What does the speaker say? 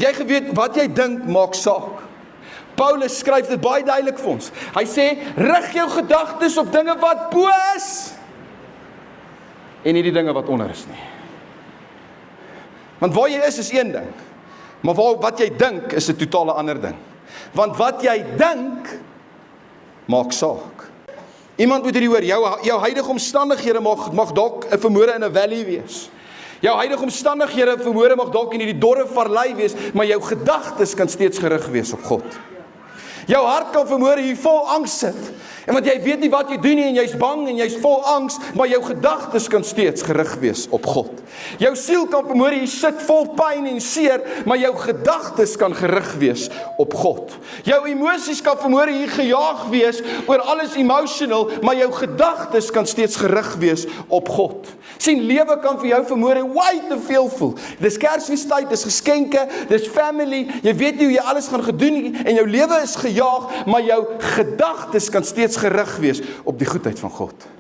Het jy geweet, wat jy dink, maak saak. Paulus skryf dit baie duidelik vir ons. Hy sê, rig jou gedagtes op dinge wat bo is, en nie die dinge wat onder is nie. Want waar jy is een ding, maar wat jy dink, is 'n totale ander ding. Want wat jy dink, maak saak. Iemand moet hierdie hoor, jou huidige omstandighede mag dalk 'n vermoere in 'n valley wees. Jou huidige omstandighede vermoere mag dalk in hierdie dorre vallei wees, maar jou gedagtes kan steeds gerig wees op God. Jou hart kan vermoere hier vol angs sit. En want jy weet nie wat jy doen nie en jy's bang en jy's vol angs, maar jou gedagtes kan steeds gerig wees op God. Jou siel kan vermoere hier sit vol pyn en seer, maar jou gedagtes kan gerig wees op God. Jou emosies kan vermoere hier gejaag wees oor alles emotional, maar jou gedagtes kan steeds gerig wees op God. Sien, lewe kan vir jou vermoere way te veel voel. Dis Kersfeestyd, dis geskenke, dis family, jy weet nie hoe jy alles gaan gedoen nie en jou lewe is gejaag, maar jou gedagtes kan steeds gerig wees op die goedheid van God.